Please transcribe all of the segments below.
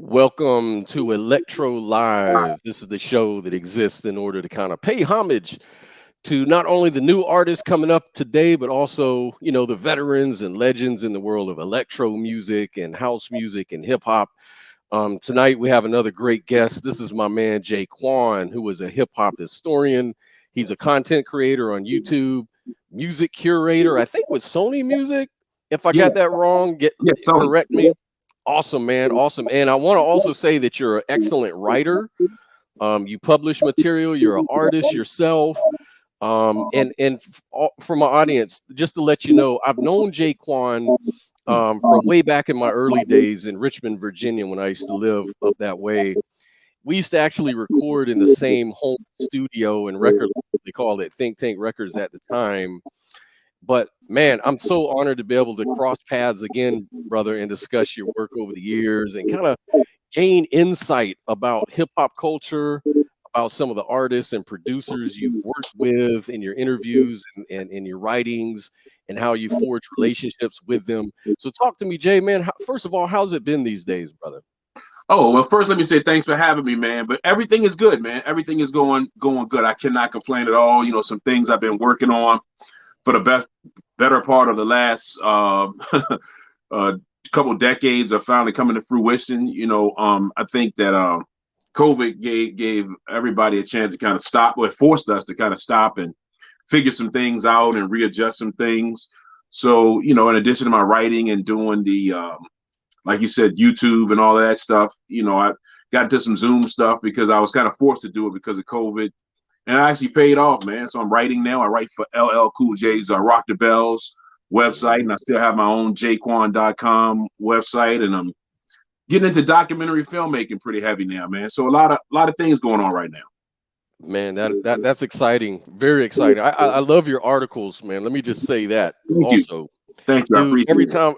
Welcome to Electro Live. This is the show that exists in order to kind of pay homage to not only the new artists coming up today, but also, the veterans and legends in the world of electro music and house music and hip hop. Tonight, we have another great guest. This is my man, Jay Quan, who is a hip hop historian. He's a content creator on YouTube, music curator, I think with Sony Music. If I got that wrong, correct me. Awesome, man. Awesome. And I want to also say that you're an excellent writer. You publish material. You're an artist yourself. For my audience, just to let you know, I've known Jay Quan from way back in my early days in Richmond, Virginia, when I used to live up that way. We used to actually record in the same home studio and record. They called it Think Tank Records at the time. But man, I'm so honored to be able to cross paths again, brother, and discuss your work over the years and kind of gain insight about hip hop culture, about some of the artists and producers you've worked with in your interviews and in your writings, and how you forge relationships with them. So talk to me, Jay, man. First of all, how's it been these days, brother? Oh, well, first, let me say thanks for having me, man. But everything is good, man. Everything is going good. I cannot complain at all. Some things I've been working on for the better part of the last couple decades are finally coming to fruition. I think that COVID gave everybody a chance to kind of stop, or it forced us to kind of stop and figure some things out and readjust some things. So, in addition to my writing and doing the, like you said, YouTube and all that stuff, I got into some Zoom stuff because I was kind of forced to do it because of COVID. And it actually paid off, man. So I'm writing now. I write for LL Cool J's Rock the Bells website, and I still have my own jayquan.com website, and I'm getting into documentary filmmaking pretty heavy now, man. So a lot of things going on right now. Man, that's exciting. Very exciting. I love your articles, man. Let me just say that. Thank you. Dude,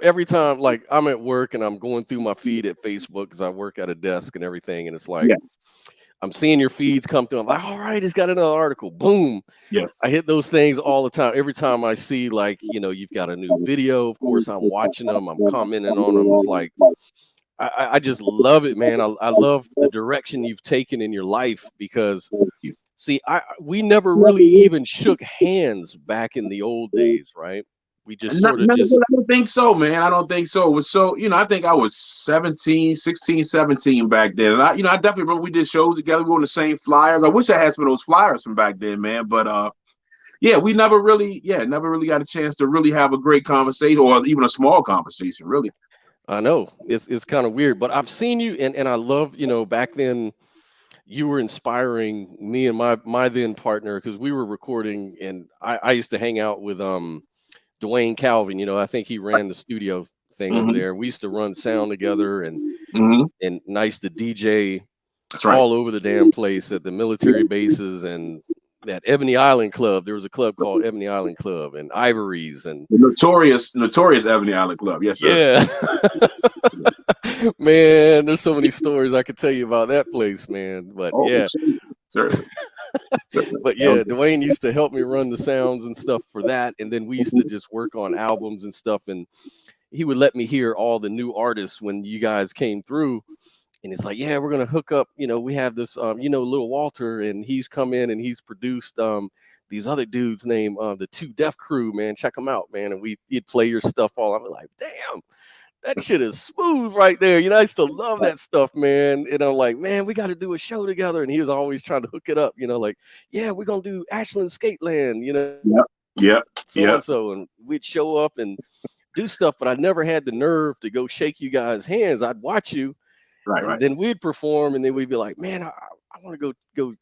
every time, like I'm at work and I'm going through my feed at Facebook because I work at a desk and everything, and it's like, I'm seeing your feeds come through. I'm like, all right, it's got another article. Boom. Yes. I hit those things all the time. Every time I see, like, you've got a new video, of course, I'm watching them. I'm commenting on them. It's like, I just love it, man. I love the direction you've taken in your life because, see, we never really even shook hands back in the old days, right? We just I don't think so, man. I don't think so. It was so, I think I was 16, 17 back then. And I definitely remember we did shows together. We were on the same flyers. I wish I had some of those flyers from back then, man. But we never really got a chance to really have a great conversation or even a small conversation, really. I know it's kind of weird, but I've seen you and I love, back then you were inspiring me and my then partner because we were recording and I used to hang out with Dwayne Calvin, I think he ran the studio thing over there. We used to run sound together and nice to DJ all over the damn place at the military bases and that Ebony Island Club. There was a club called Ebony Island Club and Ivory's and the notorious Ebony Island Club. Yes, sir. Yeah. Man, there's so many stories I could tell you about that place, man. But certainly. But yeah, Dwayne used to help me run the sounds and stuff for that. And then we used to just work on albums and stuff. And he would let me hear all the new artists when you guys came through. And it's like, yeah, we're going to hook up. We have this, Little Walter, and he's come in and he's produced these other dudes named the Two Def Crew, man. Check them out, man. And you'd play your stuff all. I'm like, damn. That shit is smooth right there. I used to love that stuff, man. And I'm like, man, we got to do a show together. And he was always trying to hook it up, like, yeah, we're going to do Ashland Skateland, So, and we'd show up and do stuff, but I never had the nerve to go shake you guys' hands. I'd watch you. Right. Then we'd perform and then we'd be like, man, I want to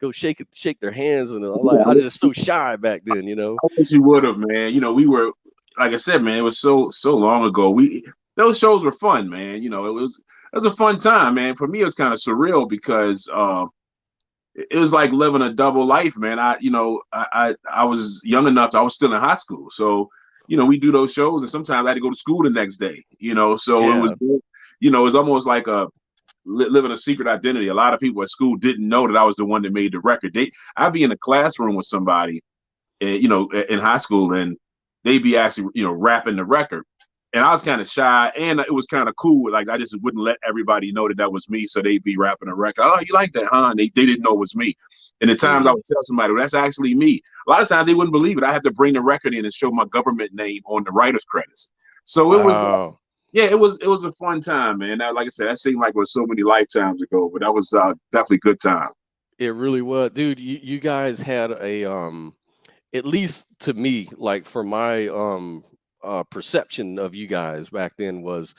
go shake their hands. And I'm like, I was just so shy back then, I wish you would have, man. We were, like I said, man, it was so long ago. Those shows were fun, man. It was a fun time, man. For me, it was kind of surreal because it was like living a double life, man. I was young enough. I was still in high school, so we do those shows, and sometimes I had to go to school the next day. It was, it was almost like living a secret identity. A lot of people at school didn't know that I was the one that made the record. I'd be in a classroom with somebody, in high school, and they'd be actually, rapping the record. and I was kind of shy, and it was kind of cool. Like I just wouldn't let everybody know that was me, so they'd be rapping a record. Oh, you like that, huh? And they didn't know it was me. And the times I would tell somebody, well, that's actually me. A lot of times they wouldn't believe it. I had to bring the record in and show my government name on the writer's credits. So it was, Wow. yeah, it was a fun time, man. Like I said, that seemed like it was so many lifetimes ago, but that was definitely a good time. It really was, dude. You guys had a at least to me, like for my perception of you guys back then was,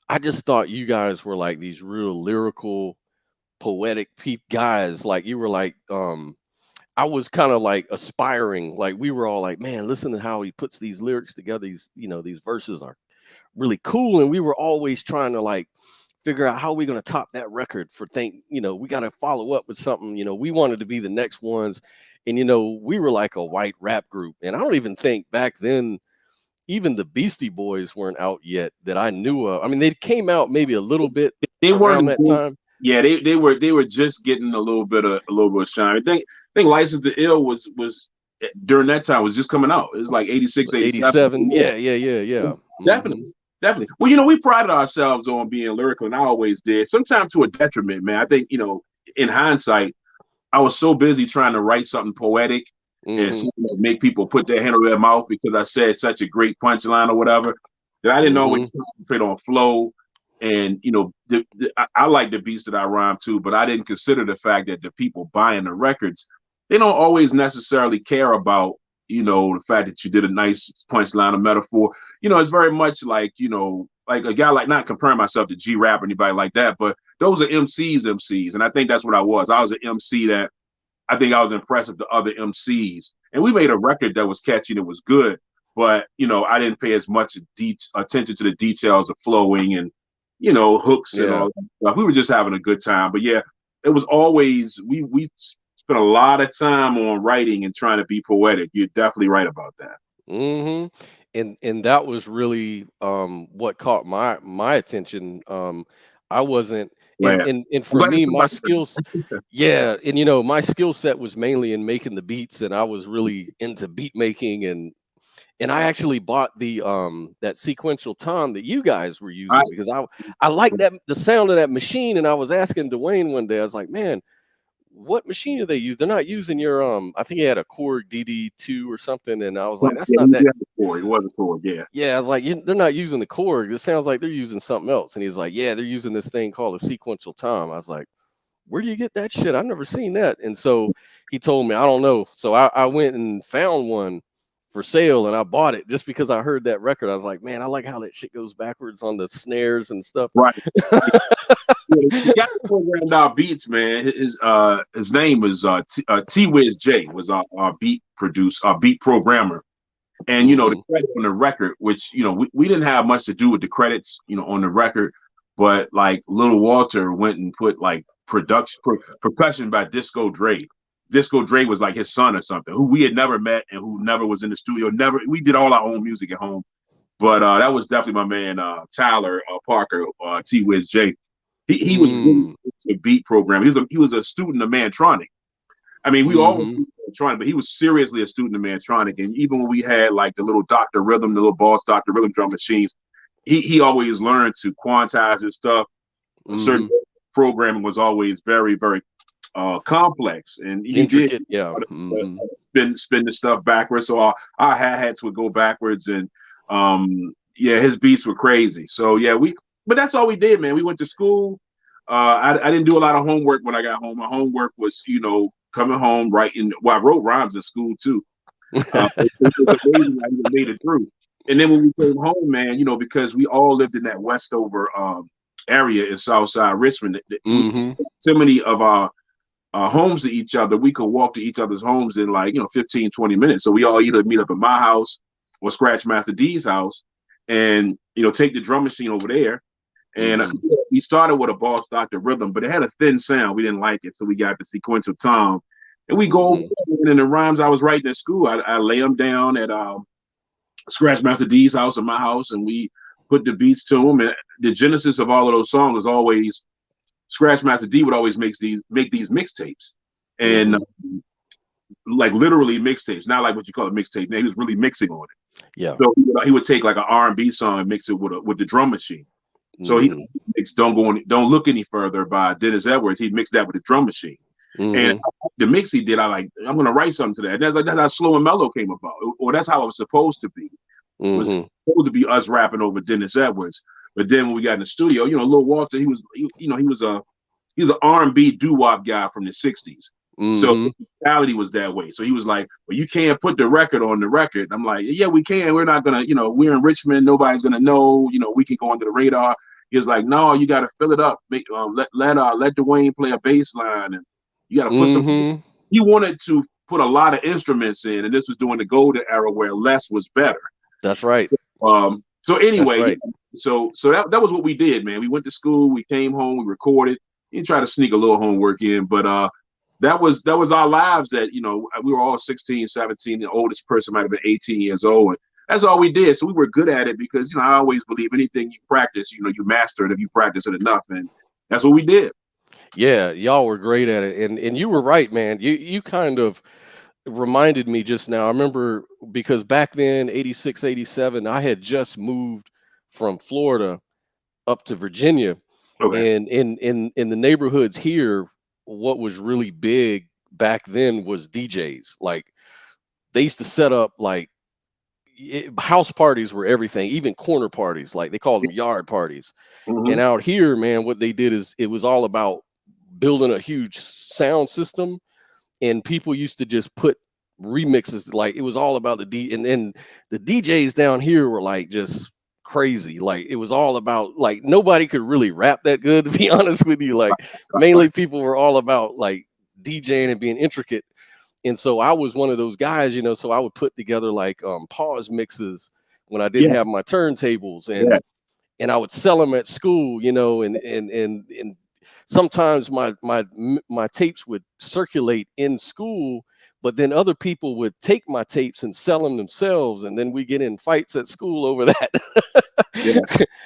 I just thought you guys were like these real lyrical, poetic guys. Like you were like I was kind of like aspiring. Like we were all like, man, listen to how he puts these lyrics together. These, these verses are really cool. And we were always trying to like figure out how we're going to top that record for we got to follow up with something. We wanted to be the next ones. And, we were like a white rap group. And I don't even think back then, even the Beastie Boys weren't out yet that I knew of. I mean, they came out maybe a little bit They around weren't. that time. Yeah, they were just getting a little bit of shine. I think License to Ill was during that time was just coming out. It was like 86, 87. 87. Yeah. Definitely. Definitely. Well, we prided ourselves on being lyrical, and I always did. Sometimes to a detriment, man. I think, in hindsight, I was so busy trying to write something poetic and make people put their hand over their mouth because I said such a great punchline or whatever that I didn't always concentrate on flow. And, I like the beats that I rhyme to, but I didn't consider the fact that the people buying the records, they don't always necessarily care about, the fact that you did a nice punchline or metaphor. It's very much like, like a guy, like, not comparing myself to G-Rap or anybody like that, but those are MCs. And I think that's what I was. I was an MC that I think I was impressive to other MCs. And we made a record that was catchy and it was good, but, I didn't pay as much attention to the details of flowing and, hooks and all that stuff. We were just having a good time. But yeah, it was always, we spent a lot of time on writing and trying to be poetic. You're definitely right about that. And that was really what caught my attention. I wasn't and for me, my skills, yeah, and my skill set was mainly in making the beats, and I was really into beat making, and I actually bought the that sequential tom that you guys were using because I like the sound of that machine, and I was asking Dwayne one day, I was like, man, what machine do they use? They're not using your I think he had a Korg DD2 or something, and I was like, that's not that. It was a Korg, yeah. Yeah, I was like, they're not using the Korg. It sounds like they're using something else. And he's like, yeah, they're using this thing called a sequential tom. I was like, where do you get that shit? I've never seen that. And so he told me, I don't know. So I went and found one for sale and I bought it just because I heard that record. I was like, man, I like how that shit goes backwards on the snares and stuff. Right. The guy who programmed our beats, man, his name was T-Wiz J, was our beat producer, our beat programmer. And, the credit on the record, which, we didn't have much to do with the credits, on the record, but like Little Walter went and put like percussion by Disco Dre. Disco Dre was like his son or something, who we had never met and who never was in the studio. We did all our own music at home. But that was definitely my man, Tyler Parker, T-Wiz J. He was really a beat program. He was a student of Mantronic. I mean, we always Mantronic, but he was seriously a student of Mantronic. And even when we had like the little Dr. Rhythm, the little Boss Dr. Rhythm drum machines, he always learned to quantize his stuff. Certain programming was always very, very complex, and he intricate, spin the stuff backwards. So our hi-hats would go backwards, and his beats were crazy. So yeah, but that's all we did, man. We went to school. I didn't do a lot of homework when I got home. My homework was, coming home, writing. Well, I wrote rhymes in school too. It's amazing I even made it through. And then when we came home, man, because we all lived in that Westover area in Southside Richmond, proximity of our homes to each other, we could walk to each other's homes in like 15, 20 minutes. So we all either meet up at my house or Scratch Master D's house, and take the drum machine over there. And we started with a Boss Dr. Rhythm, but it had a thin sound. We didn't like it, so we got the sequential tom. And we go over and the rhymes I was writing at school, I lay them down at Scratch Master D's house and my house, and we put the beats to them. And the genesis of all of those songs was always Scratch Master D would always make these mixtapes, and like literally mixtapes, not like what you call a mixtape. Now he was really mixing on it. Yeah. So he would take like an R&B song and mix it with the drum machine. So he Mm-hmm. mixed Don't Look Any Further by Dennis Edwards. He mixed that with the drum machine. And Mm-hmm. the mix he did, I'm gonna write something to that. And that's how Slow and Mellow came about, or that's how it was supposed to be. It was Mm-hmm. supposed to be us rapping over Dennis Edwards. But then when we got in the studio, Lil Walter, he was an R&B doo-wop guy from the '60s. So Mm-hmm. his mentality was that way. So he was like, "Well, you can't put the record on the record." I'm like, "Yeah, we can. We're not gonna, we're in Richmond. Nobody's gonna know. We can go under the radar." He was like, "No, you got to fill it up. Let Dwayne play a bass line, and you got to put some." Mm-hmm. He wanted to put a lot of instruments in, and this was during the golden era where less was better. That's right. So That's anyway, right. so that was what we did, man. We went to school, we came home, we recorded, and tried to sneak a little homework in, but that was our lives. That we were all 16, 17. The oldest person might have been 18 years old, and that's all we did. So we were good at it because I always believe anything you practice, you master it if you practice it enough, and that's what we did. Yeah, y'all were great at it, and you were right, man. You kind of reminded me just now. I remember because back then, 86, 87, I had just moved from Florida up to Virginia, Okay. and in the neighborhoods here, what was really big back then was DJs. Like they used to set up like house parties were everything, even corner parties, like they called them yard parties. And Mm-hmm. out here, man, what they did is it was all about building a huge sound system, and people used to just put remixes. Like it was all about and then the DJs down here were like just crazy. Like it was all about, like, nobody could really rap that good, to be honest with you. Like mainly people were all about like DJing and being intricate. And so I was one of those guys, so I would put together like pause mixes when I didn't have Yes. my turntables, Yeah. and I would sell them at school, and sometimes my tapes would circulate in school, but then other people would take my tapes and sell them themselves, and then we get in fights at school over that. Yeah.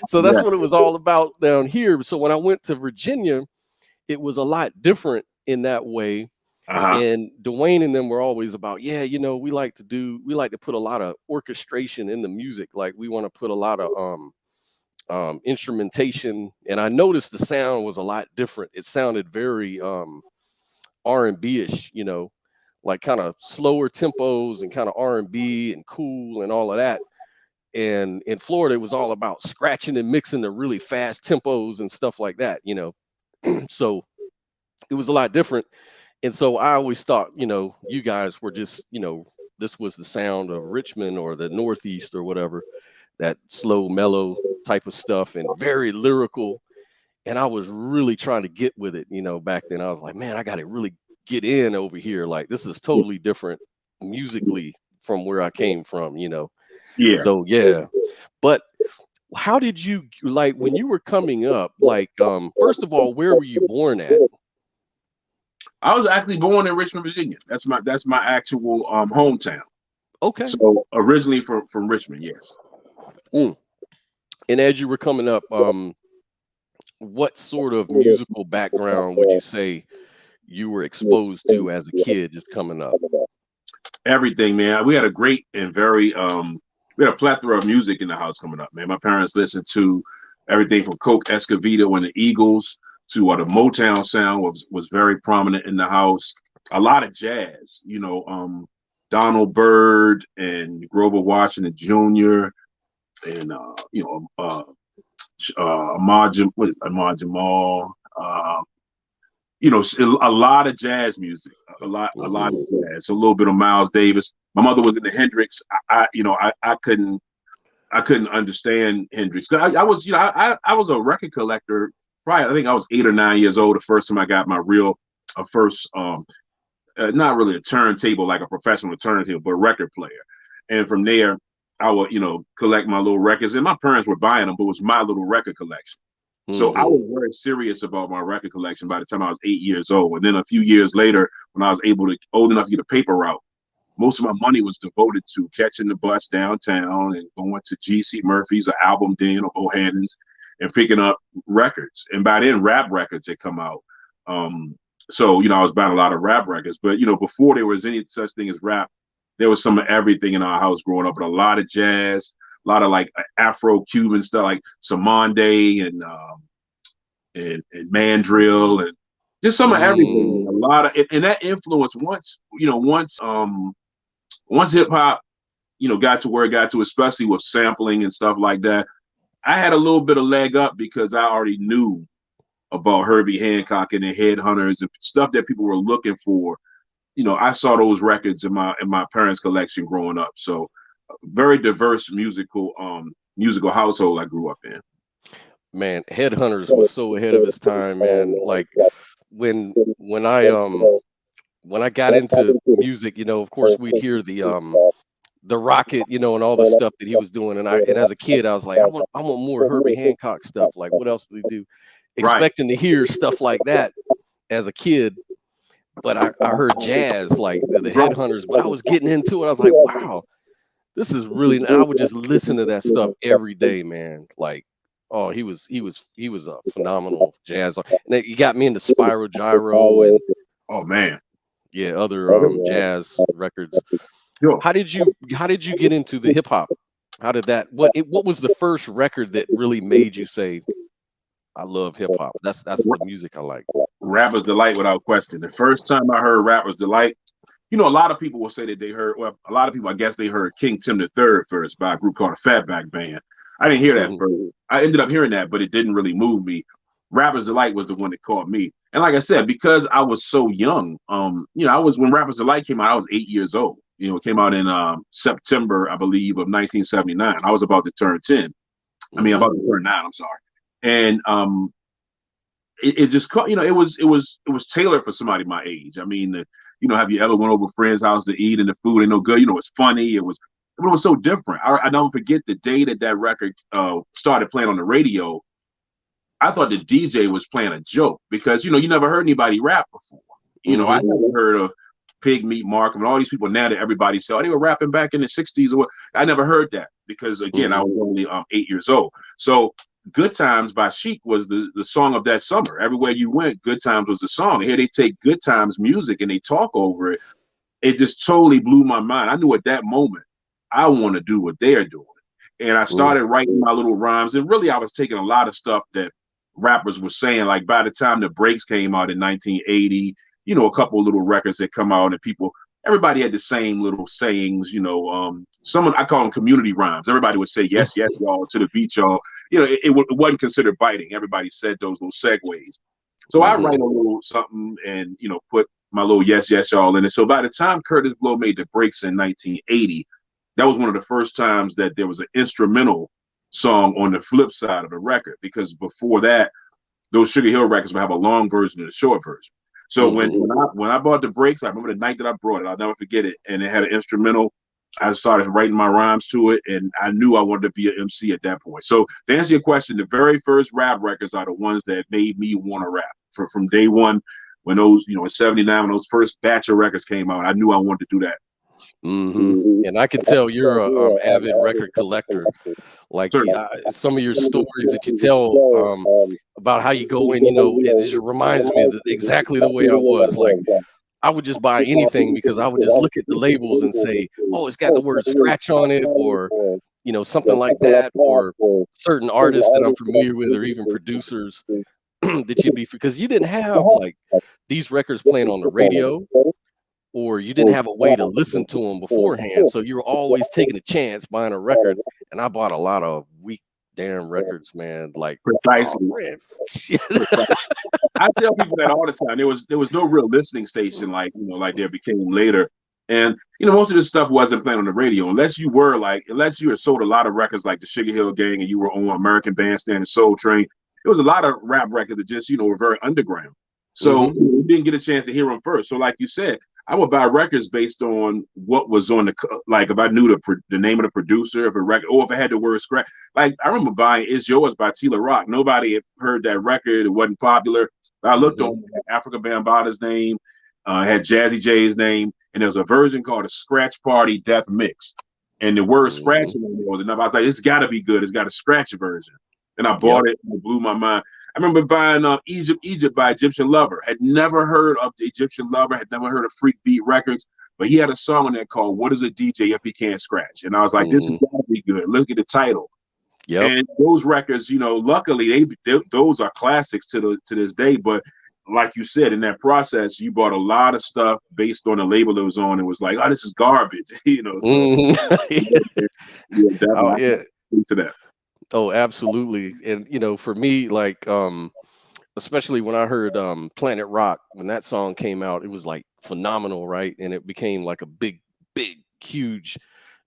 So that's Yeah. what it was all about down here. So when I went to Virginia, it was a lot different in that way. Uh-huh. And Dwayne and them were always about, yeah, we like to put a lot of orchestration in the music. Like we want to put a lot of instrumentation, and I noticed the sound was a lot different. It sounded very R&B-ish, like kind of slower tempos and kind of R&B and cool and all of that. And in Florida, it was all about scratching and mixing the really fast tempos and stuff like that. So it was a lot different. And so I always thought, you guys were just, this was the sound of Richmond or the Northeast or whatever, that slow, mellow type of stuff and very lyrical. And I was really trying to get with it, back then. I was like, man, I got to really get in over here. Like, this is totally different musically from where I came from. Yeah. So, yeah. But how did you, like, when you were coming up, like, first of all, where were you born at? I was actually born in Richmond, Virginia. That's my actual hometown. Okay. So originally from Richmond, yes. Mm. And as you were coming up, what sort of musical background would you say you were exposed to as a kid just coming up? Everything, man. We had a great and very we had a plethora of music in the house coming up, man. My parents listened to everything from Coke Escovedo and the Eagles to the Motown sound was very prominent in the house. A lot of jazz, Donald Byrd and Grover Washington Jr. and Ahmad Jamal. A lot of jazz music, a lot of jazz, a little bit of Miles Davis. My mother was into Hendrix. I couldn't understand Hendrix. I was, I was a record collector. Probably, I think I was 8 or 9 years old the first time I got my real first, not really a turntable like a professional turntable, but a record player. And from there, I would, collect my little records. And my parents were buying them, but it was my little record collection. So I was very serious about my record collection by the time I was 8 years old. And then a few years later, when I was old enough to get a paper route, most of my money was devoted to catching the bus downtown and going to G.C. Murphy's or Album Den or Bohannon's and picking up records. And by then, rap records had come out. So, I was buying a lot of rap records. But, before there was any such thing as rap, there was some of everything in our house growing up, and a lot of jazz, a lot of like Afro-Cuban stuff, like Samande and mandrill, and just some of everything. A lot of, and that influence once hip hop, got to where it got to, especially with sampling and stuff like that, I had a little bit of leg up because I already knew about Herbie Hancock and the Headhunters and stuff that people were looking for. I saw those records in my parents' collection growing up. So very diverse musical household I grew up in. Man, Headhunters was so ahead of his time, man. Like when I got into music, of course we'd hear the Rocket, and all the stuff that he was doing. And as a kid, I was like, I want more Herbie Hancock stuff. Like, what else do they do? Expecting to hear stuff like that as a kid. But I heard jazz, like the Headhunters, but I was getting into it. I was like, wow, this is really, and I would just listen to that stuff every day, man. Like, oh, he was a phenomenal jazz. And he got me into Spiral Gyro and oh man, yeah, other jazz records. Yo. How did you get into the hip hop? How did that? What was the first record that really made you say, I love hip hop? That's the music I like. Rapper's Delight, without question. The first time I heard Rapper's Delight, a lot of people will say that they heard. Well, a lot of people, I guess, they heard King Tim III first by a group called the Fatback Band. I didn't hear that first. I ended up hearing that, but it didn't really move me. Rapper's Delight was the one that caught me. And like I said, because I was so young, when Rapper's Delight came out, I was 8 years old. It came out in September, I believe, of 1979. I was about to turn 10. About to turn 9. I'm sorry. And it just caught. It was tailored for somebody my age. Have you ever went over a friend's house to eat and the food ain't no good? It's funny. It was so different. I don't forget the day that record started playing on the radio. I thought the DJ was playing a joke because you never heard anybody rap before. I never heard of Pig Meat Markham and all these people now that everybody said, they were rapping back in the 60s or what. I never heard that because again, I was only 8 years old. So Good Times by Chic was the song of that summer. Everywhere you went, Good Times was the song. Here they take Good Times music and they talk over it. It just totally blew my mind. I knew at that moment I want to do what they're doing. And I started writing my little rhymes. And really, I was taking a lot of stuff that rappers were saying. Like by the time the Breaks came out in 1980, a couple of little records that come out and everybody had the same little sayings, I call them community rhymes. Everybody would say, yes, yes, y'all, to the beat, y'all. It wasn't considered biting. Everybody said those little segues. So I write a little something and, put my little yes, yes, y'all in it. So by the time Curtis Blow made the Breaks in 1980, that was one of the first times that there was an instrumental song on the flip side of the record, because before that, those Sugar Hill records would have a long version and a short version. So when I bought the Breaks, I remember the night that I brought it, I'll never forget it. And it had an instrumental. I started writing my rhymes to it, and I knew I wanted to be an MC at that point. So to answer your question, the very first rap records are the ones that made me want to rap. From day one, when those, in 79, when those first batch of records came out, I knew I wanted to do that. And I can tell you're a avid record collector. Like some of your stories that you tell about how you go in, it just reminds me of exactly the way I was. Like I would just buy anything because I would just look at the labels and say, oh, it's got the word scratch on it, or something like that, or certain artists that I'm familiar with, or even producers that you'd be, because you didn't have like these records playing on the radio, or you didn't have a way to listen to them beforehand. So you were always taking a chance buying a record. And I bought a lot of weak damn records, man. Like precisely. I tell people that all the time. There was no real listening station like there became later. And most of this stuff wasn't playing on the radio unless you had sold a lot of records like the Sugar Hill Gang and you were on American Bandstand and Soul Train. There was a lot of rap records that just were very underground. So you didn't get a chance to hear them first. So like you said, I would buy records based on what was on if I knew the name of the producer of a record, or if it had the word scratch. Like I remember buying It's Yours by Tila Rock. Nobody had heard that record. It wasn't popular. I looked on Africa Bambaata's name, had Jazzy J's name, and there was a version called a Scratch Party Death Mix. And the word scratching was enough. I was like, it's got to be good. It's got a scratch version. and I Yep. bought it and it blew my mind. I remember buying Egypt by Egyptian Lover. Had never heard of the Egyptian Lover, had never heard of Freak Beat Records, but he had a song on there called What is a DJ If He Can't Scratch? And I was like, this is Hmm. gotta be good. Look at the title. Yep. And those records, luckily those are classics to this day. But like you said, in that process, you bought a lot of stuff based on the label it was on. It was like, oh, this is garbage, So Hmm. yeah, definitely Oh I yeah. can speak to that. Oh, absolutely. And for me, like especially when I heard Planet Rock, when that song came out, it was like phenomenal, right? And it became like a big, huge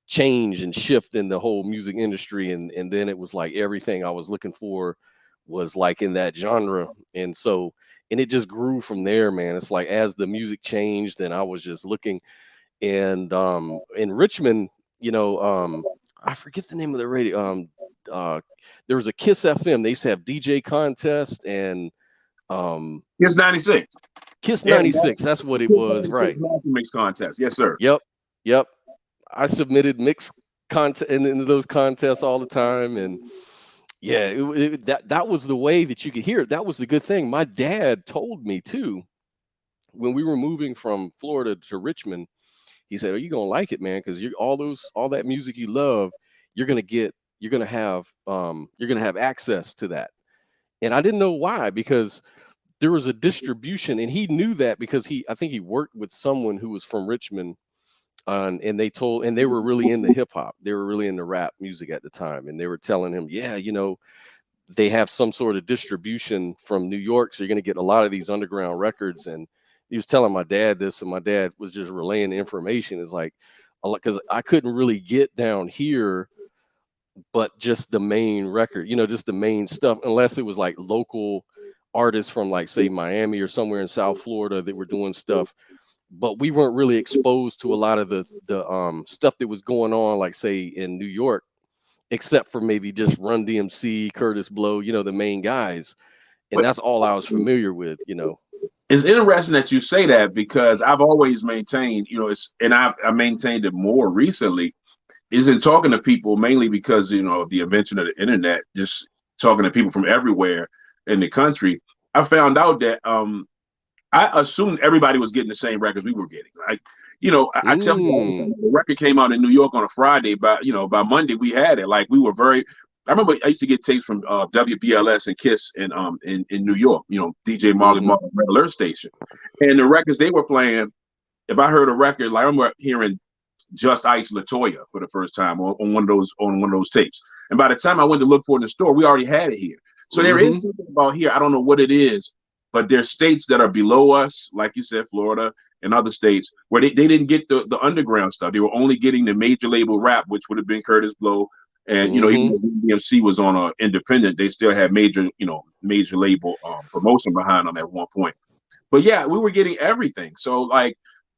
change and shift in the whole music industry. And then it was like everything I was looking for was like in that genre. And it just grew from there, man. It's like as the music changed and I was just looking, and in Richmond, you know, I forget the name of the radio. Uh there was a Kiss FM. They used to have DJ contest, and um It's 96. Kiss Yeah, 96, that's what it Kiss was, 96 right. Master Mix contest. Yes, sir. Yep. Yep. I submitted mixed content into those contests all the time. And yeah, that was the way that you could hear it. That was the good thing. My dad told me too, when we were moving from Florida to Richmond. He said, "Are you gonna like it, man? Because you all that music you love, you're gonna have access to that." And I didn't know why, because there was a distribution, and he knew that because I think he worked with someone who was from Richmond, and they were really into hip hop. They were really into rap music at the time, and they were telling him, "Yeah, they have some sort of distribution from New York, so you're going to get a lot of these underground records." And he was telling my dad this, and my dad was just relaying the information. It's like, because I couldn't really get down here, but just the main record, just the main stuff, unless it was like local artists from, like, say, Miami or somewhere in South Florida that were doing stuff. But we weren't really exposed to a lot of the stuff that was going on, like, say, in New York, except for maybe just Run DMC, Curtis Blow, the main guys. And But that's all I was familiar with. it's interesting that you say that, because I've always maintained, I maintained it more recently, is in talking to people, mainly because, of the invention of the internet, just talking to people from everywhere in the country. I found out that I assumed everybody was getting the same records we were getting. Like, I tell people all the time, Mm. the record came out in New York on a Friday. By Monday we had it. Like, we were very. I remember I used to get tapes from WBLS and Kiss in New York. DJ Marley Hmm. Marley Red Alert Station, and the records they were playing. If I heard a record, like I remember hearing Just Ice Latoya for the first time on one of those tapes. And by the time I went to look for it in the store, we already had it here. So there Hmm. is something about here. I don't know what it is, but there's states that are below us, like you said, Florida and other states, where they didn't get the underground stuff. They were only getting the major label rap, which would have been Curtis Blow. And even Hmm. though DMC was on a independent, they still had major label promotion behind them at one point. But yeah, we were getting everything. So, like,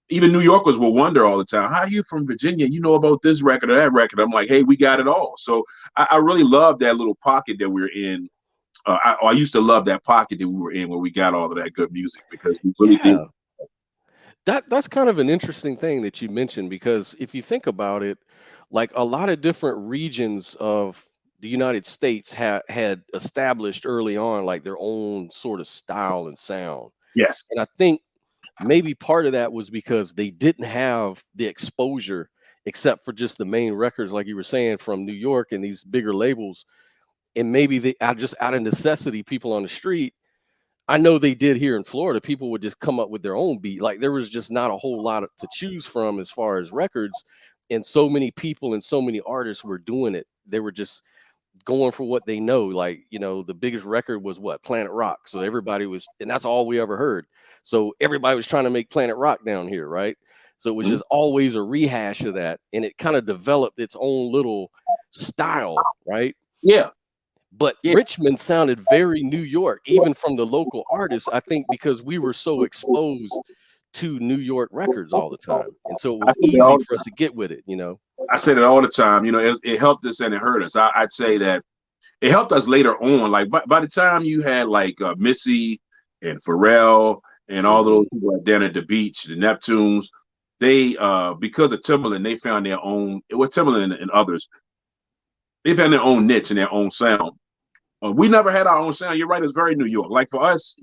even New Yorkers will wonder all the time, how are you from Virginia? You know about this record or that record? I'm like, hey, we got it all. So I really love that little pocket that we're in. I used to love that pocket that we were in, where we got all of that good music, because we really did. Yeah. That's kind of an interesting thing that you mentioned, because if you think about it, like, a lot of different regions of the United States had established early on, like, their own sort of style and sound. Yes. And I think maybe part of that was because they didn't have the exposure, except for just the main records, like you were saying, from New York and these bigger labels. And maybe just out of necessity, people on the street, I know they did here in Florida, people would just come up with their own beat. Like, there was just not a whole lot to choose from as far as records. And so many people and so many artists were doing it. They were just going for what they know. Like, the biggest record was what? Planet Rock. So everybody was, and that's all we ever heard. So everybody was trying to make Planet Rock down here, right? So it was Mhm. just always a rehash of that. And it kind of developed its own little style, right? Yeah. But Yeah. Richmond sounded very New York, even from the local artists, I think, because we were so exposed to New York records all the time. And so it I was say that easy all, for us to get with it. I said it all the time. It helped us and it hurt us. I'd say that it helped us later on. Like, by the time you had like Missy and Pharrell and all Hmm. those people down at the beach, the Neptunes, they because of Timberland, they found their own. With Timberland and others, they found their own niche and their own sound. We never had our own sound. You're right. It's very New York. Like for us,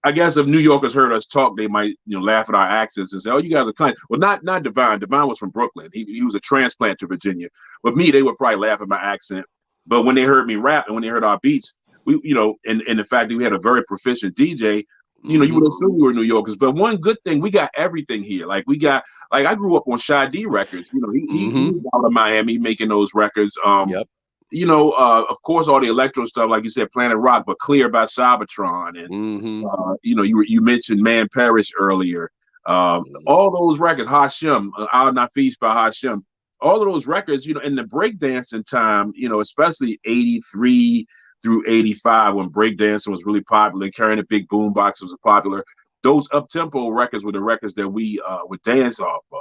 I guess if New Yorkers heard us talk, they might, laugh at our accents and say, "Oh, you guys are kind." Well, not Divine. Divine was from Brooklyn. He was a transplant to Virginia. But me, they would probably laugh at my accent. But when they heard me rap and when they heard our beats, we, and the fact that we had a very proficient DJ, you would assume we were New Yorkers. But one good thing, we got everything here. Like we got, like I grew up on Shy D records. He was out of Miami making those records. Yep. Of course, all the electro stuff, like you said, Planet Rock, but Clear by Cybertron, and you mentioned Man Perish earlier. All those records, Hashem, Al Nafis by Hashem, all of those records, in the breakdancing time, especially 83 through 85 when breakdancing was really popular, carrying a big boom box was popular. Those up tempo records were the records that we would dance off of,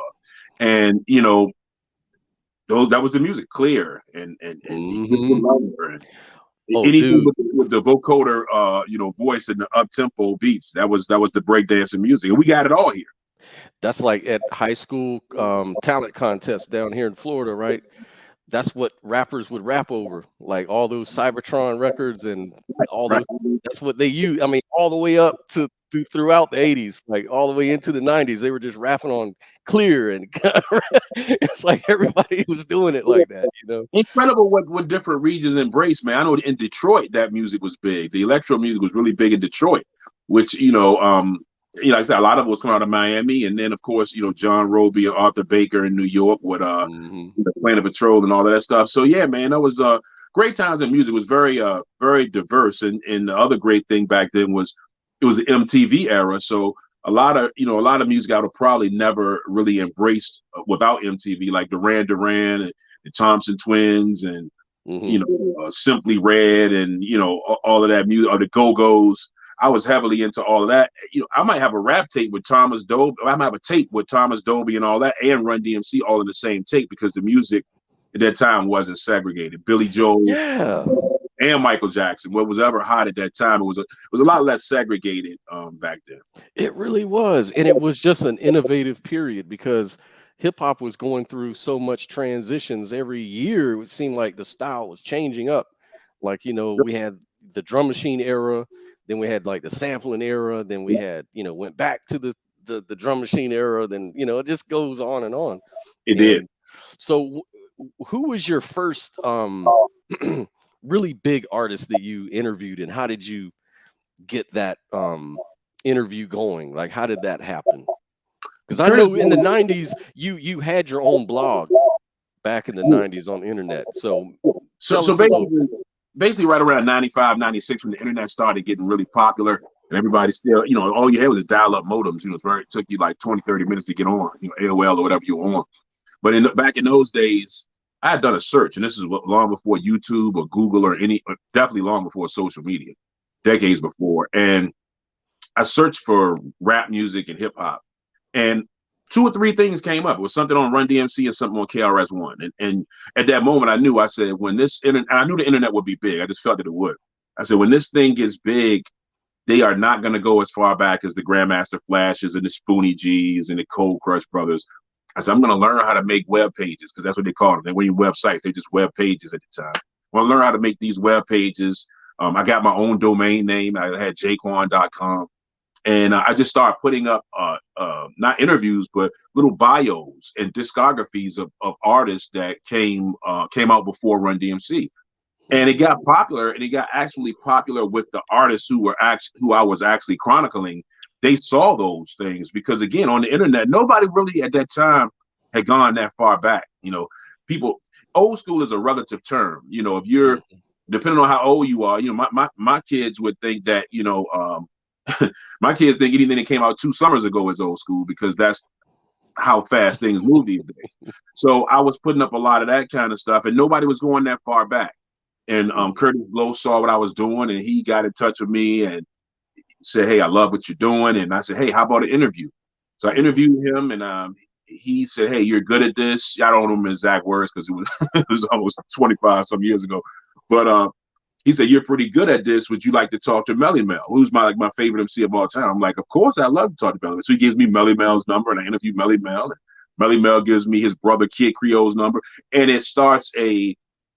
and that was the music, Clear and anything with the vocoder, voice and the up tempo beats. That was the breakdancing music, and we got it all here. That's like at high school talent contests down here in Florida, right? That's what rappers would rap over, like all those Cybertron records and all those. That's what they use. I mean, all the way up to throughout the 80s, like all the way into the 90s, they were just rapping on Clear, and it's like everybody was doing it like that, Incredible what different regions embrace, man. I know in Detroit that music was big. The electro music was really big in Detroit, which like I said, a lot of it was coming out of Miami, and then of course John Roby and Arthur Baker in New York with the Planet Patrol and all of that stuff. So yeah, man, that was great times in music. It was very very diverse, and the other great thing back then was it was the MTV era. So a lot of music I would probably never really embraced without MTV, like Duran Duran and the Thompson Twins and Simply Red and all of that music, or the Go-Go's. I was heavily into all of that. I might have a rap tape with Thomas Dolby. I might have a tape with Thomas Dolby and all that, and Run DMC all in the same tape, because the music at that time wasn't segregated. Billy Joel, and Michael Jackson, what was ever hot at that time, it was a lot less segregated back then. It really was, and it was just an innovative period because hip hop was going through so much transitions every year. It would seem like the style was changing up. Like we had the drum machine era. Then we had like the sampling era. Then we had, went back to the drum machine era. Then, it just goes on and on. It did. So who was your first really big artist that you interviewed, and how did you get that interview going? Like, how did that happen? Because I know in the 90s, you had your own blog back in the 90s on the internet. So basically right around 95, 96, when the internet started getting really popular, and everybody still, all you had was dial-up modems. It took you like 20, 30 minutes to get on, AOL or whatever you were on. But back in those days, I had done a search, and this is long before YouTube or Google or definitely long before social media, decades before. And I searched for rap music and hip hop, and 2 or 3 things came up. It was something on Run DMC and something on KRS-One. And at that moment, I knew I knew the internet would be big. I just felt that it would. I said, when this thing gets big, they are not going to go as far back as the Grandmaster Flashes and the Spoonie G's and the Cold Crush Brothers. I said, I'm going to learn how to make web pages, because that's what they call them. They weren't websites. They just web pages at the time. I want to learn how to make these web pages. I got my own domain name. I had jayquan.com. And I just started putting up not interviews, but little bios and discographies of artists that came out before Run DMC. And it got popular, and it got actually popular with the artists who I was actually chronicling. They saw those things because, again, on the internet, nobody really at that time had gone that far back. People, old school is a relative term. If you're, depending on how old you are, my kids would think that, my kids think anything that came out 2 summers ago is old school, because that's how fast things move these days. So I was putting up a lot of that kind of stuff, and nobody was going that far back. And Curtis Blow saw what I was doing, and he got in touch with me and said, "Hey, I love what you're doing." And I said, "Hey, how about an interview?" So I interviewed him, and he said, "Hey, you're good at this." I don't know his exact words because it was almost 25 some years ago, but he said, "You're pretty good at this. Would you like to talk to Melly Mel, who's my favorite MC of all time?" I'm like, "Of course, I love to talk to Melly Mel." So he gives me Melly Mel's number, and I interview Melly Mel. And Melly Mel gives me his brother Kid Creole's number, and it starts a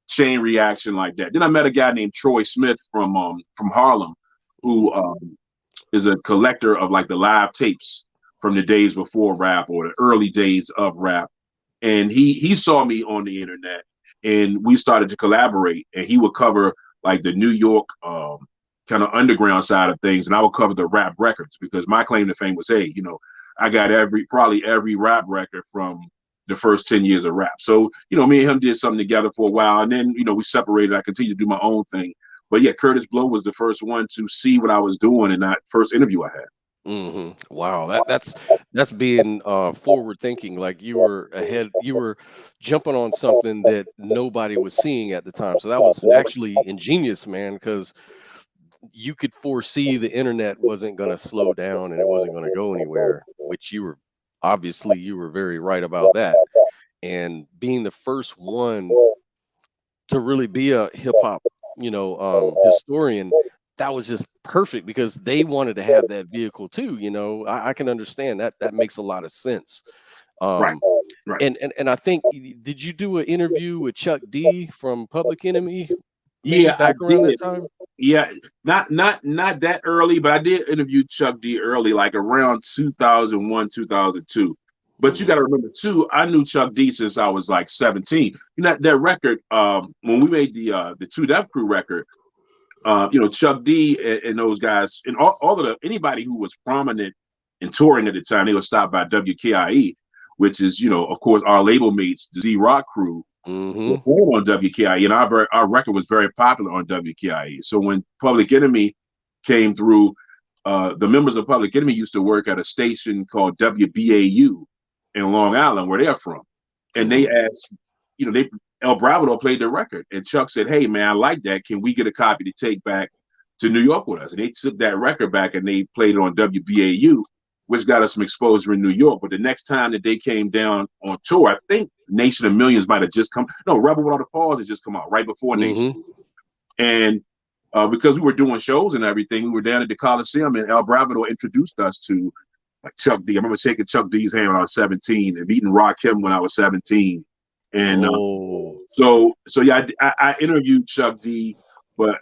chain reaction like that. Then I met a guy named Troy Smith from Harlem, who is a collector of like the live tapes from the days before rap or the early days of rap. And he saw me on the internet, and we started to collaborate. And he would cover like the New York kind of underground side of things, and I would cover the rap records, because my claim to fame was, hey, I got probably every rap record from the first 10 years of rap. So, me and him did something together for a while, and then, we separated. I continued to do my own thing. But yeah, Curtis Blow was the first one to see what I was doing in that first interview I had. Wow, that's being forward thinking. Like you were ahead, you were jumping on something that nobody was seeing at the time. So that was actually ingenious, man, because you could foresee the internet wasn't going to slow down and it wasn't going to go anywhere, which you were very right about that. And being the first one to really be a hip hop, historian, that was just perfect, because they wanted to have that vehicle too. I can understand that. That makes a lot of sense. Right. And I think, did you do an interview with Chuck D from Public Enemy? Yeah, back around that time. Yeah, not that early, but I did interview Chuck D early, like around 2001, 2002. But you got to remember too, I knew Chuck D since I was like 17. That record, when we made the Two Def Crew record, Chuck D and those guys, and all of anybody who was prominent and touring at the time, they were stopped by WKIE, which is, of course, our label mates, the Z Rock crew. On WKIE, and our record was very popular on WKIE. So when Public Enemy came through, the members of Public Enemy used to work at a station called WBAU in Long Island, where they're from. And they asked, El Bravado played the record, and Chuck said, "Hey man, I like that. Can we get a copy to take back to New York with us?" And they took that record back and they played it on WBAU, which got us some exposure in New York. But the next time that they came down on tour, I think Nation of Millions might have just come. No, Rebel Without a Pause had just come out right before Nation. And because we were doing shows and everything, we were down at the Coliseum, and El Bravado introduced us to like Chuck D. I remember shaking Chuck D's hand when I was 17 and meeting Rakim when I was 17. And so yeah, I interviewed Chuck D, but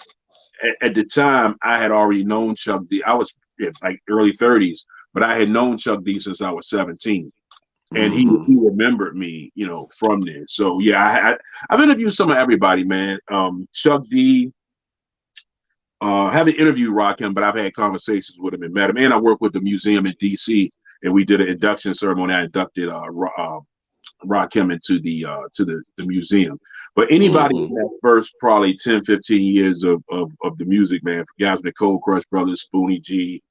at the time I had already known Chuck D. I was like early 30s. But I had known Chuck D since I was 17, and he remembered me, from there. So yeah, I've interviewed some of everybody, man. Chuck D, haven't interviewed Rakim, but I've had conversations with him and met him. And I work with the museum in DC, and we did an induction ceremony. I inducted Rakim into the museum. But anybody in that first probably 10, 15 years of the music, man, for guys with Cold Crush Brothers, Spoonie G,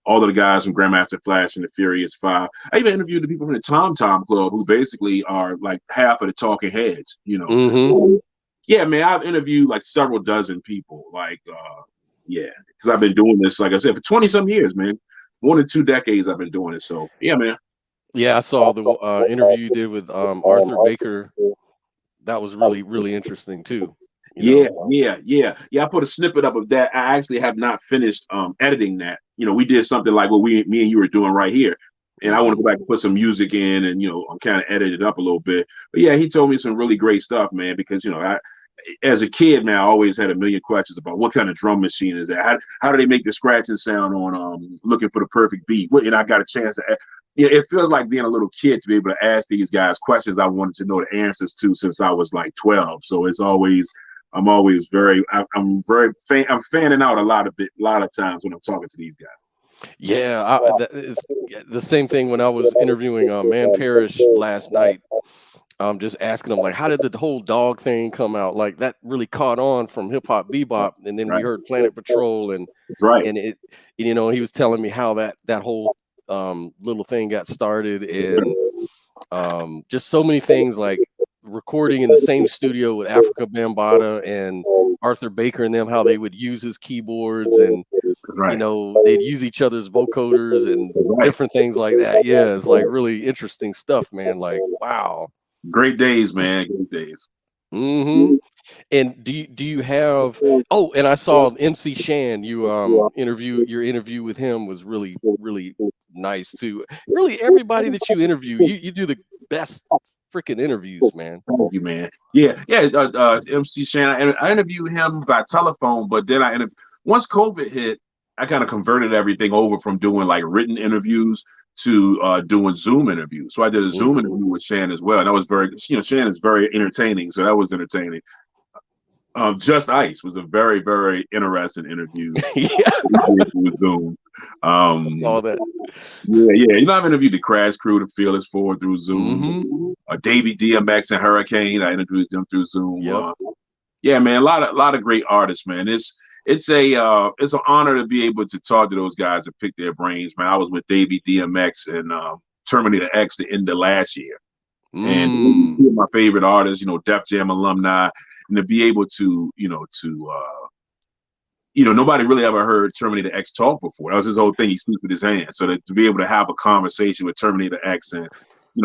all of the guys from Grandmaster Flash and the Furious Five. I even interviewed the people from the Tom Tom Club, who basically are like half of the Talking Heads, Yeah, man, I've interviewed like several dozen people, because I've been doing this, like I said, for 20-some years, man. More than 2 decades I've been doing it. So, yeah, man. Yeah, I saw the interview you did with Arthur Baker. That was really, really interesting too. Yeah. I put a snippet up of that. I actually have not finished editing that. We did something like what me and you were doing right here. And I want to go back and put some music in and, I'm kind of edit it up a little bit. But yeah, he told me some really great stuff, man, because, as a kid, man, I always had a million questions about what kind of drum machine is that? How do they make the scratching sound on Looking for the Perfect Beat? And I got a chance to it feels like being a little kid to be able to ask these guys questions I wanted to know the answers to since I was like 12. So it's always I'm fanning out a lot of times when I'm talking to these guys. Yeah, it's the same thing when I was interviewing Man Parrish last night. Just asking them, like, how did the whole dog thing come out? Like, that really caught on from hip hop bebop, and then we heard Planet Patrol, and and it, he was telling me how that whole little thing got started, and just so many things, like recording in the same studio with Africa Bambaataa and Arthur Baker and them, how they would use his keyboards, and they'd use each other's vocoders and different things like that. Yeah, it's like really interesting stuff, man. Like, wow. Great days, man. Great days. And do you have? Oh, and I saw MC Shan. Your interview with him was really, really nice too. Really, everybody that you interview, you do the best freaking interviews, man. Thank you, man. Yeah, yeah. MC Shannon, I interviewed him by telephone, but then once COVID hit, I kind of converted everything over from doing like written interviews to doing Zoom interviews. So I did a Zoom interview with Shannon as well, and that was very, Shannon's very entertaining, so that was entertaining. Just Ice was a very, very interesting interview. Yeah, with Zoom. I saw that. Yeah. I've interviewed the Crash Crew, the Fearless Four through Zoom. Davey DMX and Hurricane, I interviewed them through Zoom. Yep. Yeah, man, a lot of great artists, man. It's an honor to be able to talk to those guys and pick their brains, man. I was with Davey DMX and Terminator X the end of last year, and two of my favorite artists, Def Jam alumni, and to be able to, nobody really ever heard Terminator X talk before. That was his whole thing. He speaks with his hands. So to be able to have a conversation with Terminator X and,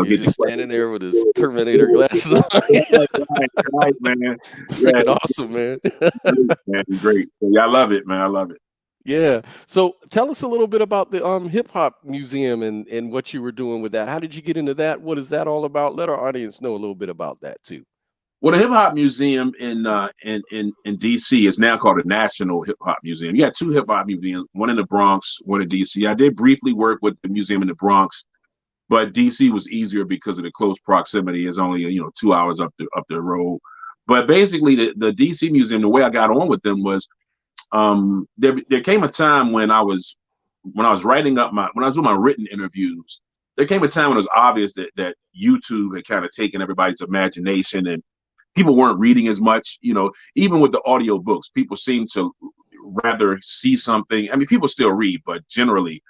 get just standing there with his Terminator glasses on. right, man. Freaking awesome, man. Great. Yeah, I love it, man. I love it. Yeah. So tell us a little bit about the hip hop museum and what you were doing with that. How did you get into that? What is that all about? Let our audience know a little bit about that too. Well, the Hip Hop Museum in DC is now called the National Hip Hop Museum. You got two hip hop museums, one in the Bronx, one in DC. I did briefly work with the museum in the Bronx, but DC was easier because of the close proximity. It's only 2 hours up the road. But basically, the DC museum, the way I got on with them was there came a time when I was doing my written interviews. There came a time when it was obvious that YouTube had kind of taken everybody's imagination and people weren't reading as much, even with the audio books, people seem to rather see something. I mean, people still read, but generally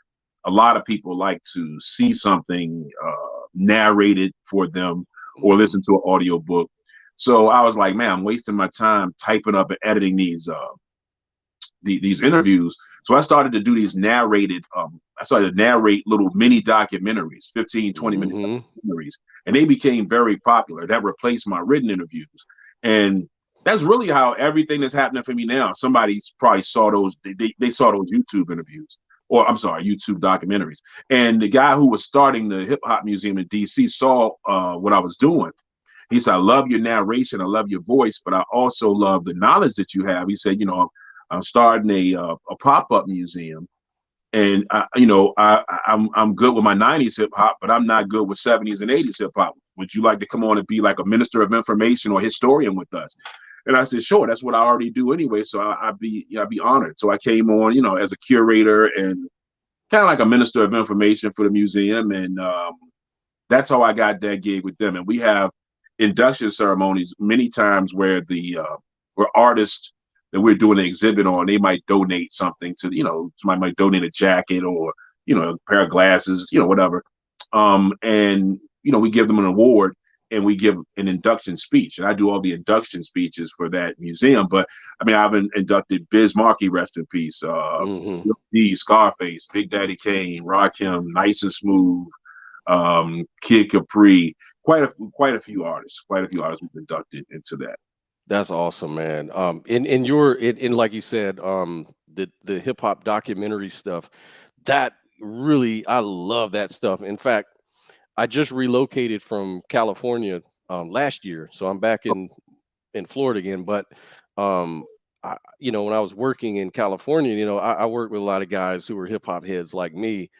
a lot of people like to see something narrated for them or listen to an audio book. So I was like, man, I'm wasting my time typing up and editing these interviews. So I started to do these narrated, I started to narrate little mini documentaries, 15, 20 minute documentaries, and they became very popular. That replaced my written interviews. And that's really how everything that's happening for me now. Somebody probably saw those, they saw those YouTube interviews, or I'm sorry, YouTube documentaries. And the guy who was starting the Hip Hop Museum in DC saw what I was doing. He said, I love your narration, I love your voice, but I also love the knowledge that you have. He said, I'm starting a pop-up museum, and I'm good with my 90s hip hop, but I'm not good with 70s and 80s hip hop. Would you like to come on and be like a minister of information or historian with us? And I said, sure. That's what I already do anyway. So I'd be honored. So I came on, as a curator and kind of like a minister of information for the museum, and that's how I got that gig with them. And we have induction ceremonies many times where where artists that we're doing an exhibit on, they might donate something to, somebody might donate a jacket or, a pair of glasses, whatever. And, we give them an award and we give an induction speech. And I do all the induction speeches for that museum. But I mean, I've inducted Biz Markie, rest in peace, D, Scarface, Big Daddy Kane, Rakim, Nice and Smooth, Kid Capri, quite a few artists we've inducted into that. That's awesome, man. In like you said, the hip hop documentary stuff, that really, I love that stuff. In fact, I just relocated from California last year, so I'm back in Florida again. But when I was working in California, I worked with a lot of guys who were hip hop heads like me.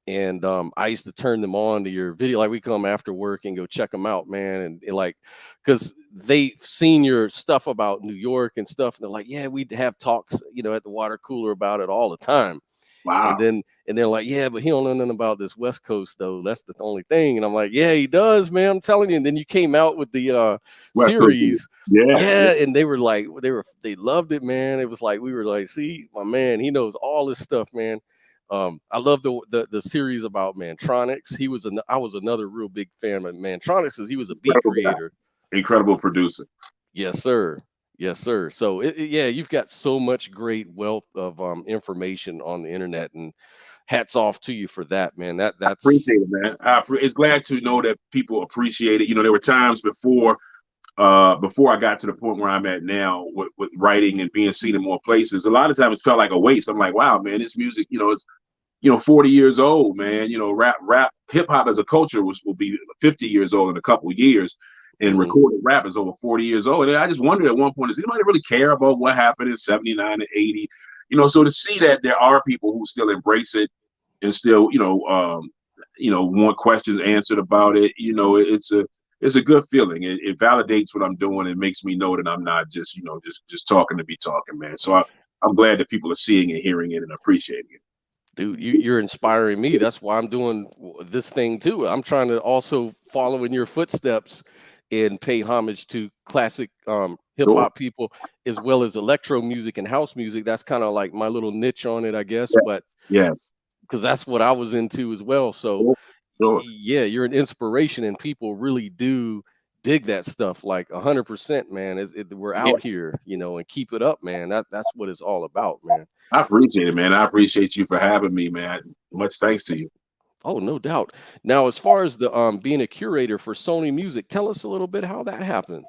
And I used to turn them on to your video. Like, we come after work and go check them out, man. And like, because they've seen your stuff about New York and stuff. And they're like, yeah, we'd have talks, at the water cooler about it all the time. Wow. And they're like, yeah, but he don't know nothing about this West Coast, though. That's the only thing. And I'm like, yeah, he does, man. I'm telling you. And then you came out with the series. Yeah. And they were like, they loved it, man. It was like, we were like, see, my man, he knows all this stuff, man. I love the series about Mantronics. I was another real big fan of Mantronics because he was a beat creator. Incredible producer. Yes, sir. Yes, sir. So you've got so much great wealth of information on the internet, and hats off to you for that, man. That's I appreciate it, man. It's glad to know that people appreciate it. There were times before I got to the point where I'm at now with writing and being seen in more places. A lot of times it felt like a waste. I'm like, wow, man, this music, 40 years old, man. Rap, hip hop as a culture will be 50 years old in a couple of years, and Mm-hmm. recorded rap is over 40 years old. And I just wondered at one point, does anybody really care about what happened in 79 and 80? So to see that there are people who still embrace it and still, want questions answered about it, it's a good feeling. It validates what I'm doing. It makes me know that I'm not just, just talking to be talking, man. So I'm glad that people are seeing and hearing it and appreciating it. Dude, you're inspiring me. That's why I'm doing this thing too. I'm trying to also follow in your footsteps and pay homage to classic hip Sure. hop people as well as electro music and house music. That's kind of like my little niche on it, I guess. Yes. But Yes. because that's what I was into as well. So Sure. Sure. yeah, you're an inspiration, and people really do dig that stuff like 100%, man. We're Yeah. out here, and keep it up, man. That's what it's all about, man. I appreciate it, man. I appreciate you for having me, man. Much thanks to you. Oh, no doubt. Now, as far as the being a curator for Sony Music, tell us a little bit how that happened.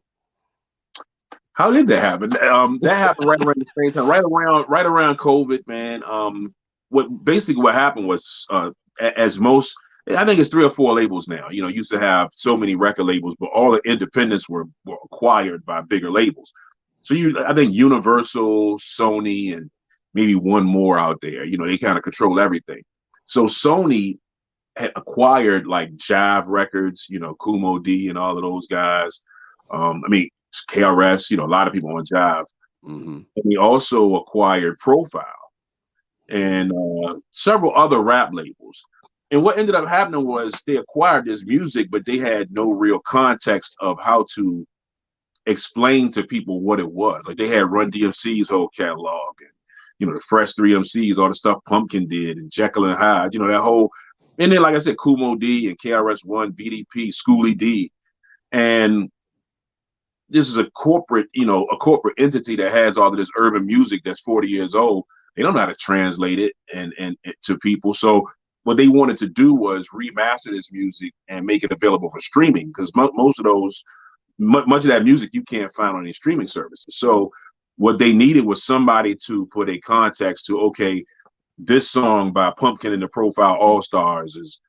How did that happen? That happened right around the same time, right around COVID, man. What happened was, as most, I think it's 3 or 4 labels now. Used to have so many record labels, but all the independents were acquired by bigger labels. So I think Universal, Sony, and maybe one more out there. They kind of control everything. So Sony had acquired like Jive Records, Kumo D and all of those guys. I mean, KRS, a lot of people on Jive. Mm-hmm. And he also acquired Profile and several other rap labels. And what ended up happening was they acquired this music, but they had no real context of how to explain to people what it was. Like they had Run DMC's whole catalog and, the Fresh 3 MCs, all the stuff Pumpkin did and Jekyll and Hyde, that whole, and then like I said, Kumo D and KRS-One, BDP, Schoolie D. And this is a corporate entity that has all of this urban music that's 40 years old. They don't know how to translate it and to people. So what they wanted to do was remaster this music and make it available for streaming, because most of those, much of that music you can't find on any streaming services. So what they needed was somebody to put a context to, okay, this song by Pumpkin and the Profile All Stars is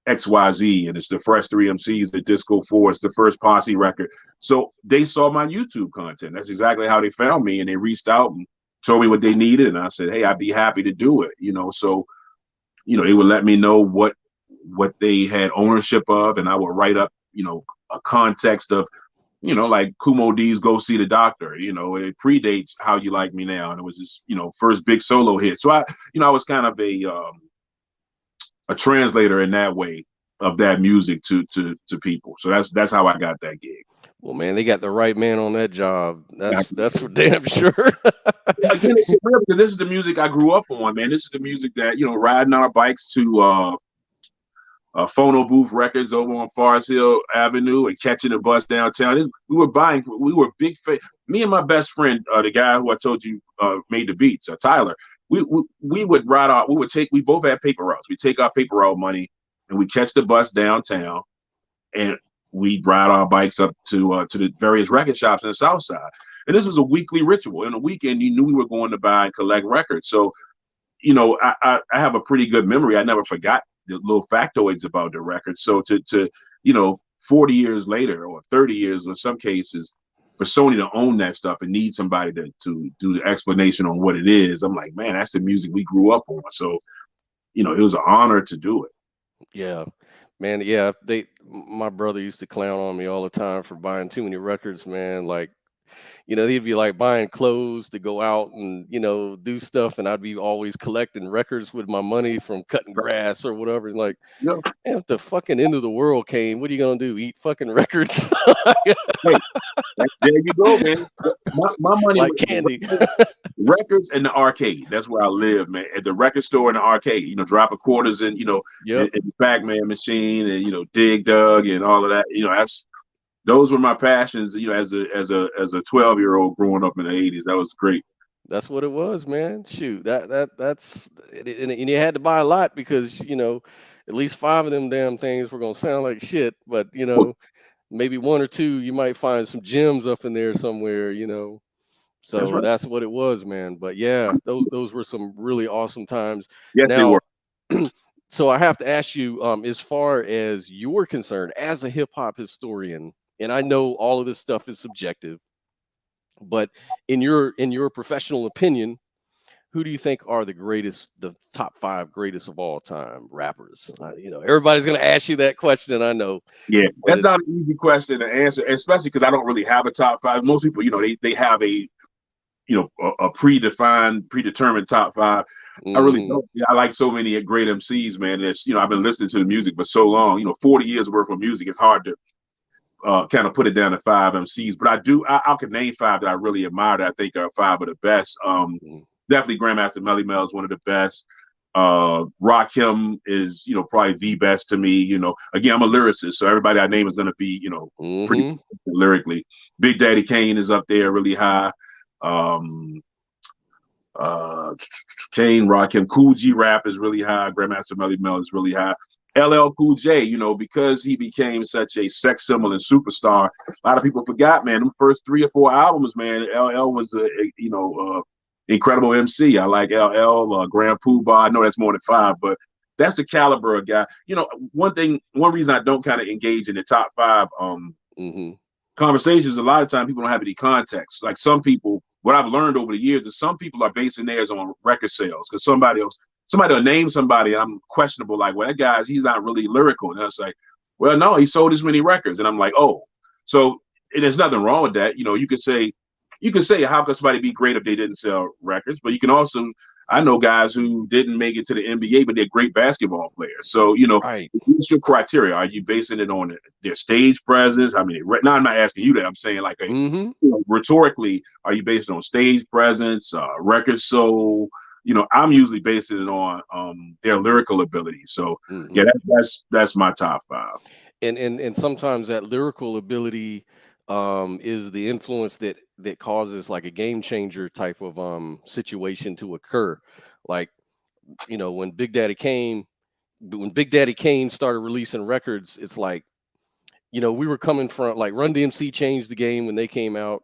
XYZ, and it's the Fresh 3 MCs, the Disco 4, it's the first Posse record. So they saw my YouTube content. That's exactly how they found me, and they reached out and told me what they needed, and I said, hey, I'd be happy to do it. So they would let me know what they had ownership of, and I would write up a context of like Kumo D's Go See the Doctor. It predates How You Like Me Now, and it was his first big solo hit. So I was kind of a translator in that way of that music to people. So that's how I got that gig. Well, man, they got the right man on that job. That's for damn sure. Again, it's real, because this is the music I grew up on, man. This is the music that, riding our bikes to phono booth records over on Forest Hill Avenue and catching a bus downtown. We were big me and my best friend, the guy who I told you made the beats, Tyler. We would we both had paper routes. We take our paper route money and we catch the bus downtown, and we'd ride our bikes up to the various record shops in the South Side. And this was a weekly ritual. In a weekend, you knew we were going to buy and collect records. So, I have a pretty good memory. I never forgot the little factoids about the record. So to 40 years later, or 30 years in some cases, for Sony to own that stuff and need somebody to do the explanation on what it is, I'm like, man, that's the music we grew up on. So, it was an honor to do it. Yeah, man. Yeah, my brother used to clown on me all the time for buying too many records, man. Like, he'd be like buying clothes to go out and, do stuff. And I'd be always collecting records with my money from cutting grass or whatever. And like, Yeah. man, if the fucking end of the world came, what are you going to do? Eat fucking records? Hey, there you go, man. My money like was candy. records and the arcade. That's where I live, man. At the record store and the arcade, dropping quarters in, in the Pac-Man machine and, Dig Dug and all of that. Those were my passions, as a 12-year-old growing up in the 80s. That was great. That's what it was, man. Shoot, that's and you had to buy a lot because at least 5 of them damn things were gonna sound like shit. But maybe 1 or 2 you might find some gems up in there somewhere. So That's right. that's what it was, man. But yeah, those were some really awesome times. Yes, they Now, were. So I have to ask you, as far as you're concerned, as a hip hop historian, and I know all of this stuff is subjective, but in your professional opinion, who do you think are the greatest, the top five greatest of all time rappers? Everybody's going to ask you that question. I know, Yeah, but that's not it's an easy question to answer, especially because I don't really have a top five. Most people, they have a predetermined top five. I really hmm don't. Yeah, I like so many great MCs, man. It's I've been listening to the music for so long. 40 years worth of music. It's hard to kind of put it down to five MCs, but I could name five that I really admire that I think are five of the best. Definitely Grandmaster Melly Mel is one of the best. Rakim is, probably the best to me. Again, I'm a lyricist, so everybody I name is going to be, pretty hmm lyrically. Big Daddy Kane is up there really high. Um, Kane, Rakim, Cool G Rap is really high. Grandmaster Melly Mel is really high. LL Cool J, because he became such a sex symbol and superstar. A lot of people forgot, man. Them first 3 or 4 albums, man. LL was incredible MC. I like LL, Grand Poobah. I know that's more than five, but that's the caliber of guy. One reason I don't kind of engage in the top five hmm conversations, a lot of time people don't have any context. Like some people, what I've learned over the years is some people are basing theirs on record sales because somebody will name somebody and I'm questionable, like, well, he's not really lyrical. And I was like, well, no, he sold this many records. And I'm like, oh, so and there's nothing wrong with that. You could say how could somebody be great if they didn't sell records, but you can also, I know guys who didn't make it to the NBA, but they're great basketball players. So, right. what's your criteria? Are you basing it on their stage presence? I mean, now I'm not asking you that. I'm saying like hmm rhetorically, are you based on stage presence, record sold? I'm usually basing it on their lyrical ability. So yeah, hmm that's my top five. and sometimes that lyrical ability is the influence that causes like a game changer type of situation to occur. Like, when Big Daddy Kane started releasing records, it's like, we were coming from, like, Run DMC changed the game when they came out,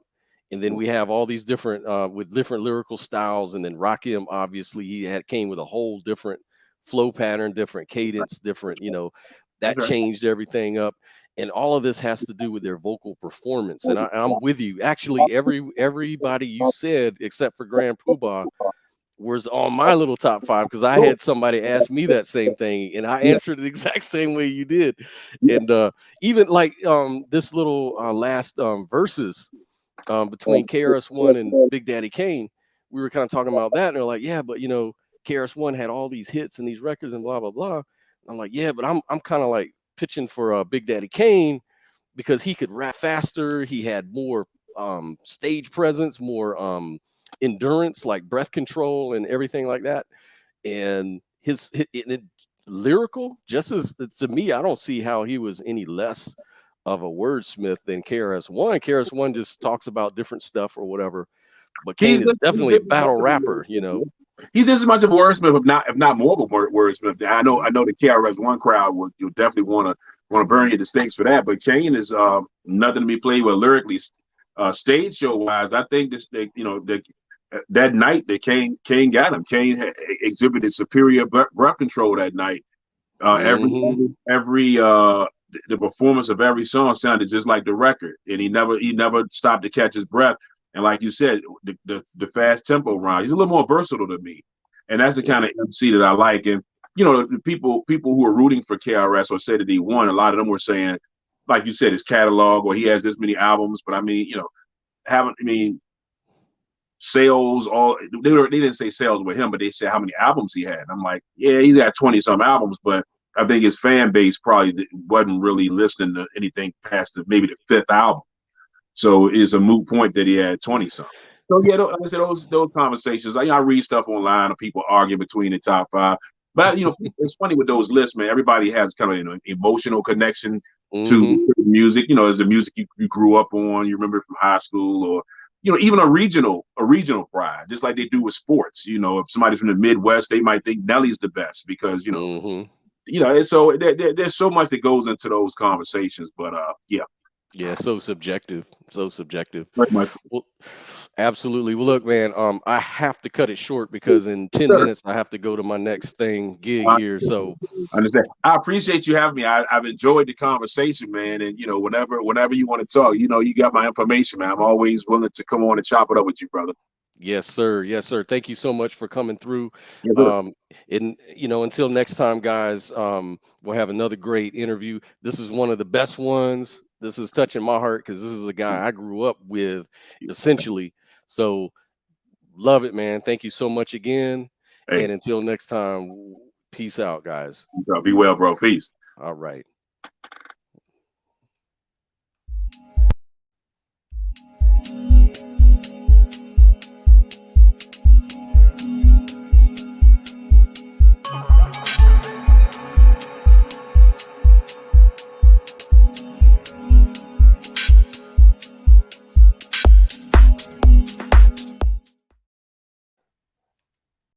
and then we have all these different with different lyrical styles, and then Rakim, obviously, he had came with a whole different flow pattern, different cadence, different, that Okay. changed everything up. And all of this has to do with their vocal performance. And I'm with you. Actually, everybody you said except for Grand Poobah was on my little top five because I Cool. had somebody ask me that same thing, and I Yeah. answered the exact same way you did. Yeah. And even like this little last verses between KRS-One and Big Daddy Kane, we were kind of talking about that, and they're like, yeah, but KRS-One had all these hits and these records and blah blah blah. I'm like, yeah, but I'm kind of like pitching for Big Daddy Kane because he could rap faster. He had more stage presence, more endurance, like breath control and everything like that. And lyrical, just as to me, I don't see how he was any less of a wordsmith than KRS-One. KRS-One just talks about different stuff or whatever, but Kane He's is just, definitely a battle rapper. he's just as much of a wordsmith, if not more of a wordsmith. I know the KRS-One crowd would you'll definitely want to burn you at the stakes for that. But Kane is nothing to be played with lyrically. Stage show wise, I think that night that Kane got him. Kane exhibited superior breath control that night. Every hmm every the performance of every song sounded just like the record, and he never stopped to catch his breath. And like you said, the fast tempo rhyme. He's a little more versatile than me, and that's the kind of MC that I like. And the people who are rooting for KRS or say that he won, a lot of them were saying, like you said, his catalog or he has this many albums. But I mean, haven't I mean sales all they didn't say sales with him, but they said how many albums he had. And I'm like, yeah, he's got 20 some albums, but I think his fan base probably wasn't really listening to anything past maybe the fifth album. So it's a moot point that he had 20 some. So yeah, like I said, those conversations. I read stuff online of people arguing between the top five. But it's funny with those lists, man. Everybody has kind of an emotional connection hmm to music. As the music you grew up on, you remember from high school, or even a regional pride, just like they do with sports. If somebody's from the Midwest, they might think Nelly's the best because hmm and so there's so much that goes into those conversations. But yeah. Yeah, so subjective. So subjective. Very much. Well, absolutely. Well, look, man, I have to cut it short because in 10 Sir, minutes I have to go to my next gig I here. So understand. I appreciate you having me. I've enjoyed the conversation, man. And whenever you want to talk, you got my information, man. I'm always willing to come on and chop it up with you, brother. yes, sir. Yes, sir. Thank you so much for coming through. Yes, sir. Um, and until next time, guys, we'll have another great interview. This is one of the best ones. This is touching my heart because this is a guy I grew up with, essentially. So love it, man. Thank you so much again. Hey, And until next time, peace out, guys. be well, bro. Peace. All right.